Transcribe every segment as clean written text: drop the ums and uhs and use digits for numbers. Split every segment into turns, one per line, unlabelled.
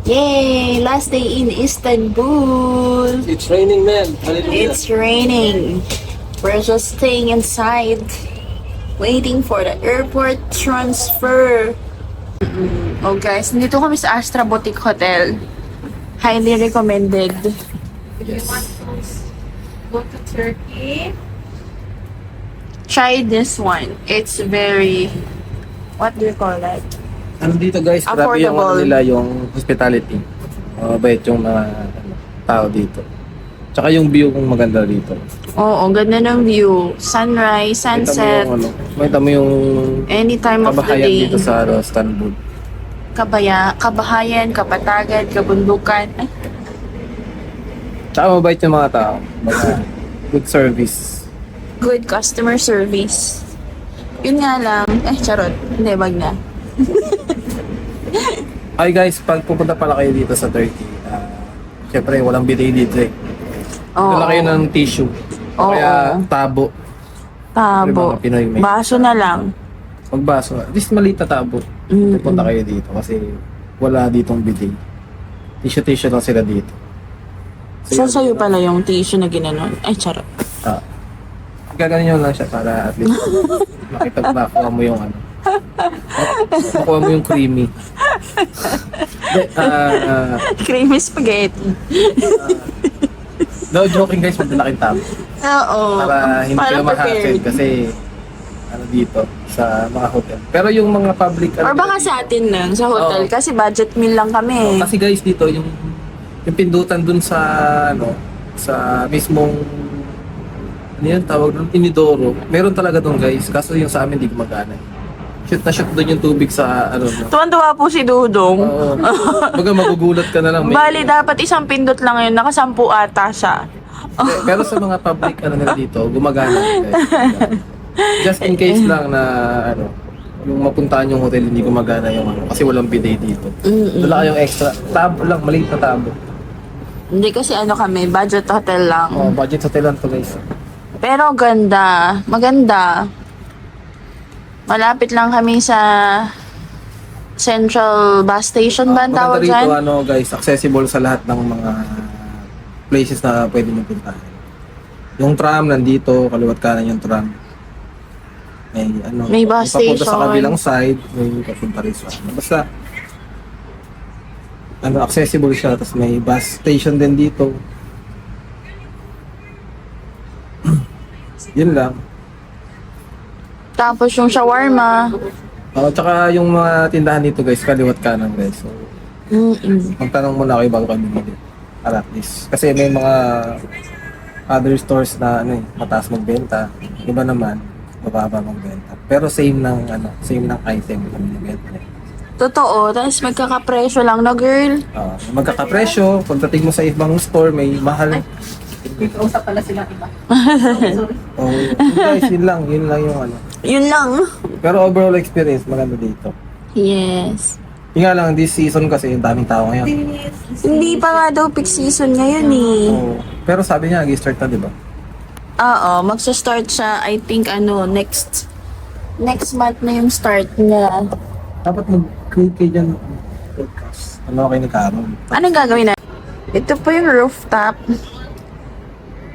Yay! Last day in Istanbul.
It's raining, man. Hallelujah.
It's raining. We're just staying inside, waiting for the airport transfer. Oh guys, nandito kami sa Astra Boutique Hotel. Highly recommended.
Yes.
Go to Turkey.
Try this one. It's very, what do you call that?
Ano dito guys, grabe yung
Affordable.
nila, yung hospitality. Mabait yung mga tao dito. Tsaka yung view kung maganda dito.
Oo, ganda ng view. Sunrise, sunset,
Makita mo yung
any time of the
kabahayan
day.
dito sa Istanbul.
Kabahayan, kapatagan, kabundukan. Ay,
Tsaka mabait yung mga tao. Good service.
good customer service. Yun nga lang. Charot. Hindi, wag na.
Ay guys, pag pupunta pala kayo dito sa Turkey, syempre walang bidet dito eh.
Oo.
Dala kayo ng tissue.
Oo.
Kaya tabo.
Tabo.
Mga Pinoy may-
Baso na lang.
Magbaso. At least maliit na tabo. Pupunta kayo dito kasi wala ditong bidet. Tissue lang sila dito.
So, sa'yo pala yung tissue na ginanon. Ay, charot.
Gaganin nyo lang siya para at least makuha mo yung ano. Makuha mo yung creamy.
Creamy spaghetti.
No, joking guys, magdalaking tabo.
Oo.
Para hindi kayo ma-hassle kasi ano dito sa mga hotel. Pero yung mga public
Or baka sa atin lang, sa hotel.
Oo.
Kasi budget meal lang kami.
Kasi guys dito yung pindutan dun sa ano sa mismong ano yun tawag dun inidoro. Meron talaga dun guys. Kaso yung sa amin di gumagana. Shoot na shoot dun yung tubig sa ano.
Tuwan-tuwa po si Dudong.
Oo. Baga magugulat ka na lang.
Bali, dapat isang pindot lang yun. Nakasampu ata siya.
Pero sa mga public ano nila dito, gumagana guys. Just in case lang na ano, yung mapuntahan yung hotel hindi gumagana yung ano kasi walang bidet dito. Dala kayong extra tabo lang, maliit na tabo.
Hindi kasi ano kami, budget hotel lang.
Oh, budget hotel lang to guys.
Pero ganda. Maganda. Malapit lang kami sa Central Bus Station ba ang
Maganda
tawag
rito
dyan?
ano guys, accessible sa lahat ng mga places na pwede mo puntahan. Yung tram nandito, kaliwat kanan yung tram. May ano,
May bus
papunta sa
station.
kabilang side, may papunta rin sa ano. Basta ano, accessible siya, tapos may bus station din dito. Yun lang.
Tapos yung shawarma.
Tsaka yung mga tindahan dito guys, kaliwat kanan guys. So, magtanong muna kayo bago kayo bumili. Para at least. Kasi may mga other stores na ano mataas magbenta. Iba naman, mababa magbenta. Pero same ng ano, same ng item na binibenta.
Totoo. Tapos magkakapresyo lang na girl.
Magkakapresyo, pagdating mo sa ibang store, may mahal.
Usap pala silang iba.
Oh, guys, yun lang yung ano.
Yun lang.
Pero overall experience, maganda dito.
Yes.
Yung nga lang, this season kasi yung daming tao ngayon.
Hindi pa nga daw peak season ngayon eh.
Oh, pero sabi niya, nag-start na, di ba?
Oo, magsa-start siya, I think, next month na yung start niya.
Dapat mag-create kayo dyan ng podcast. Ano kayo ni Carol?
Anong gagawin na? Ito po yung rooftop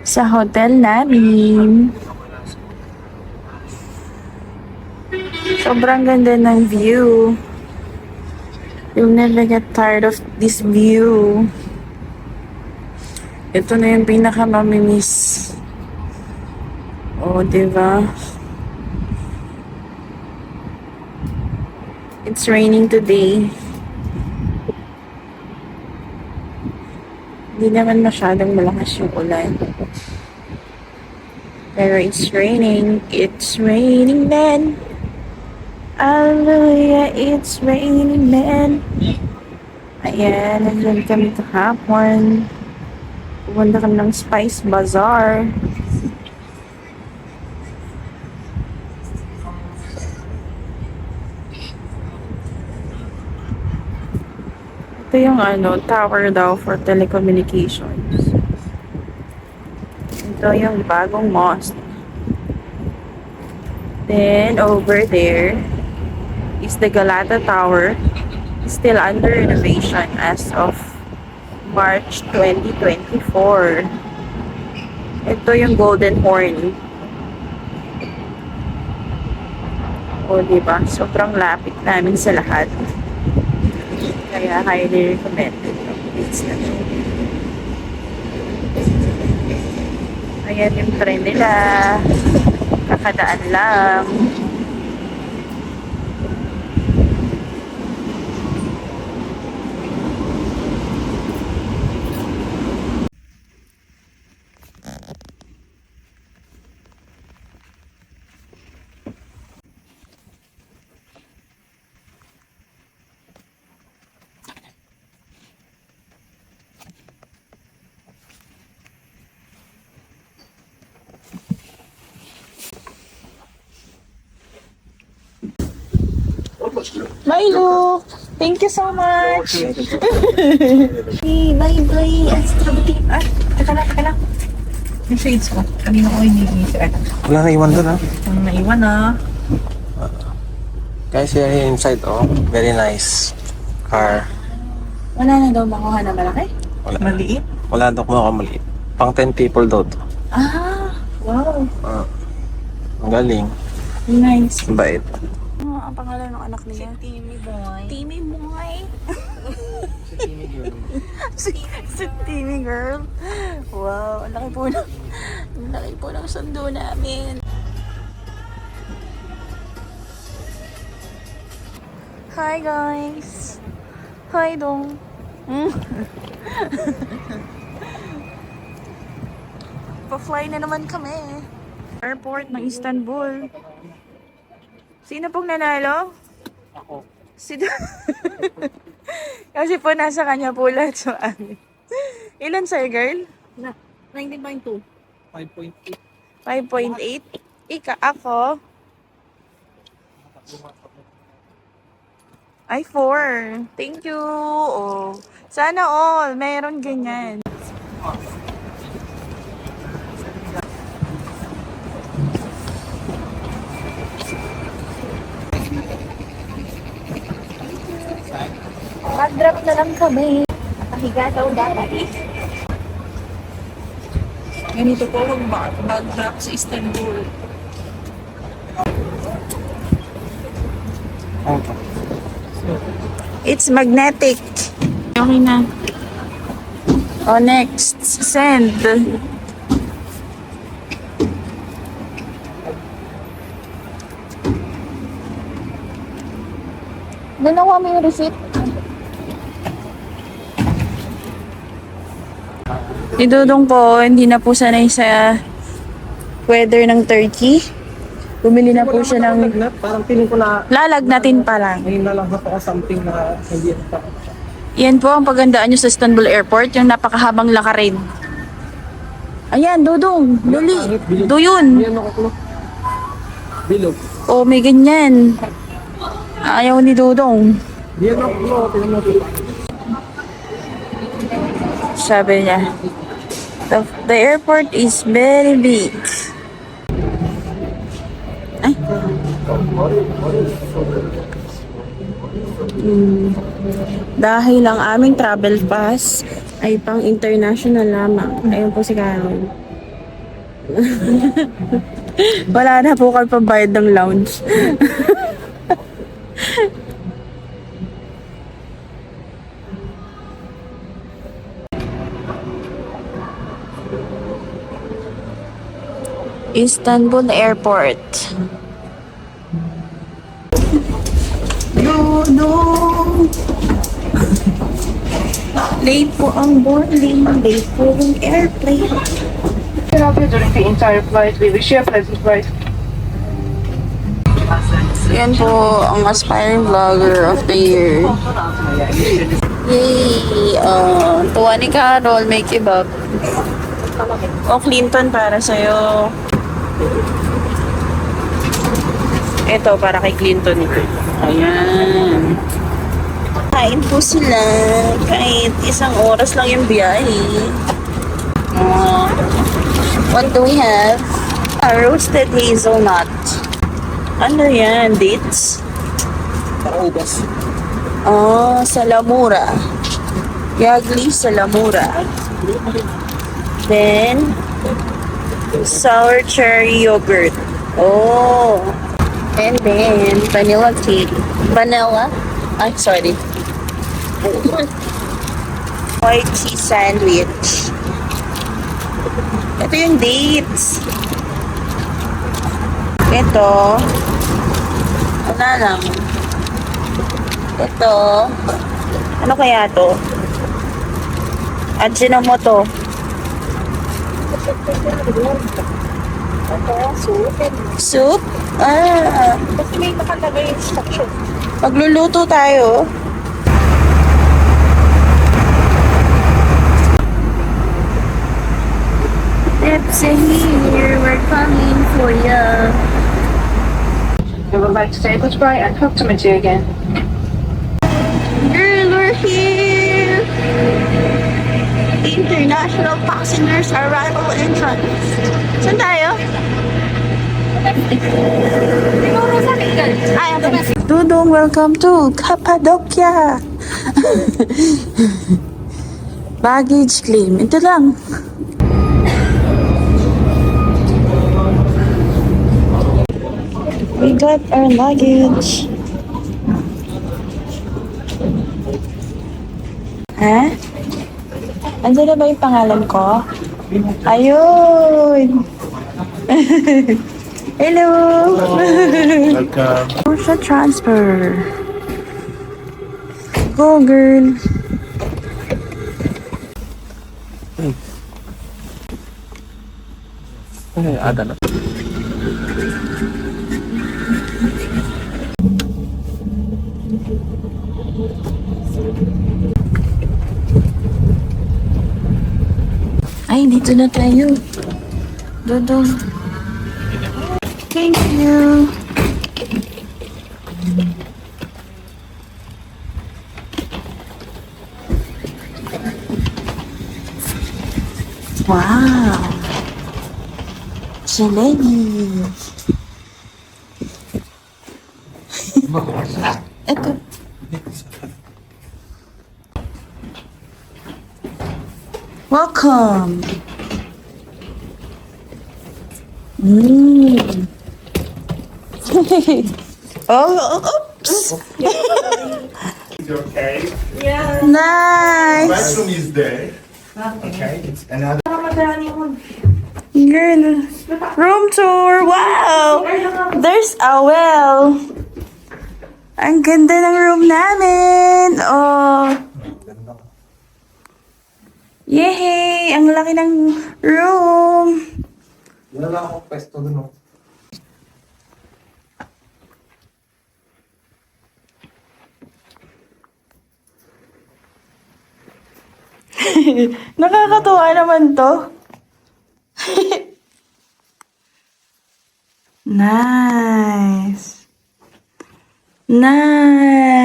sa hotel namin. Sobrang ganda ng view. You'll never get tired of this view. Ito na yung pinaka-mamimiss. Oh, diba? It's raining today. Hindi naman masyadong malakas yung ulan. Pero it's raining. It's raining, man. Hallelujah, it's raining, man. Ayan, nandun kami kahapon. Pupunta kami ng Spice Bazaar. Ito yung tower daw for telecommunications. Ito yung bagong mosque. Then, over there is the Galata Tower. Still under renovation as of March 2024. Ito yung Golden Horn. O, diba? Sobrang lapit namin sa lahat. Kaya highly recommended. It's na to. Ayan yung tren nila. Kakadaan lang. Milo! Thank you so much! Hey, bye-bye! Extra boutique! Ah, teka lang. Yung shades ko. Kanina ko ini-set.
Wala na iwan doon, ha?
Ang naiwan ah.
Guys, here inside, oh. Very nice car.
Wala na daw makuha na malaki?
Wala.
Maliit?
Wala daw kumuha maliit. Pang 10 people daw to.
Ah! Wow!
Ang galing.
Nice.
Ang bait.
Ang pangalan ng anak niya? Si Timmy Boy. Timmy Boy? si Timmy Girl. Wow, ang laki po ng sundo namin. Hi guys! Hi dong! Pa-fly na naman kami. Airport ng Istanbul. Sino pong nanalo?
Ako.
Kasi po nasa kanya po lahat sa amin. Ilan sa'yo, girl?
19.2.
5.8.
5.8. Ako? Ay, 4. Thank you. Oh. Sana all. Mayroon ganyan. Mag-drop na lang kami. Nakahiga daw dapat eh. Ganito po mag-drop sa Istanbul. It's magnetic. Okay na. Oh, next. Send. Ganawa mo yung receipt? Idudong po, hindi na po sanay sa weather ng Turkey. Bumili na po siya ng...
Parang piling ko na...
Lalagnatin pa lang.
Ngayon na lang ako something na hindi pa.
Yan po ang pagandaan nyo sa Istanbul Airport, yung napakahabang lakarin. Ayan, Dudong, Luli, Duyun.
Yan ako. Bilog.
Oh, may ganyan. Ayaw ni Dudong.
Yan ako.
Sabi niya, the airport is very big. Ay. Dahil ang aming travel pass ay pang international lamang. Ayun po si Carol. Wala na po kayo pambayad ng lounge. Istanbul Airport. No. Late po ang boarding. Late po yung airplane.
During the entire flight, we wish you a pleasant flight.
Yan po ang aspiring vlogger of the year. Yay! Tuwa ni Carol, may kebab. O Clinton para sa'yo. Ito para kay Clinton ito. Ayan. Kain po sila. Kahit isang oras lang yung biyahe. What do we have? A roasted hazelnut. Ano yan? Dates?
Parang ubas.
Oh, salamura. Yagli salamura. Then, sour cherry yogurt. Oh. And then, vanilla cake. Vanilla? Ay, sorry. White cheese sandwich. Ito yung dates. Ito. Wala lang. Ito. Ano kaya to? Ajinomoto. Soup? Ah.
Kasi may nakalagay instruction.
Magluluto tayo. Pepsi here. We're coming for ya.
We would like to say goodbye and hope to meet you again.
Girl, we're here. International passengers arrival entrance. Saan tayo? Dudong, welcome to Cappadocia. Baggage claim. Ito lang. We got our luggage. Ha? Andiyan na ba yung pangalan ko? Ayun! Hello!
Welcome.
Porsche transfer. Go, girl!
Ay, ada na.
Ay, dito na tayo. Dodong. Thank you. Wow. Chelebi. Ito. Welcome. Oh, oops.
Is your cave?
Nice.
Bathroom is there. Okay, it's another.
Girl. Room tour. Wow. There's a well. Ang ganda ng room namin. Oh. Yay! Ang laki ng room.
Wala lang akong pwesto dun, oh.
Nakakatuwa naman to. Nice. Nice.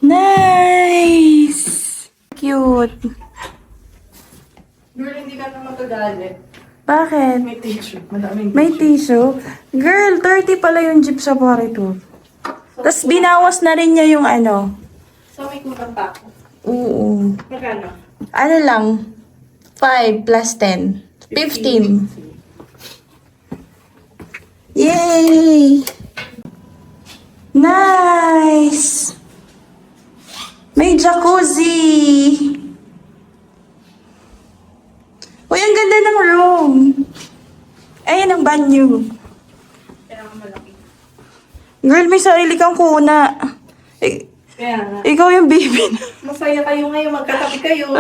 Nice. Cute.
Girl, hindi ka na magagalit.
Bakit?
May tissue. Madaming
May tissue? Girl, 30 pala yung jeep safari tour. Tapos binawas na rin niya yung ano.
So, may kulang pa ako.
Oo.
Magkano?
Ano lang? 5 plus 10. 15. Yay! Nice! May jacuzzi! Uy, ang ganda ng room! Ayan ang banyo.
Kaya nga malaki.
Girl, may sarili kang kuna.
Kaya nga.
Ikaw yung baby na.
Masaya kayo ngayon. Magkatabi kayo.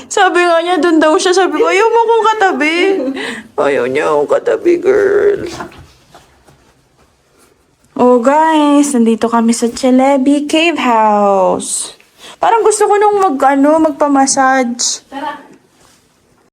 Sabi nga niya, dun daw siya. Sabi ko, ayaw mo kong katabi. Ayaw niya akong katabi, girl. Oh, guys. Nandito kami sa Chelebi Cave House. Parang gusto ko nung magpamassage.
Tara.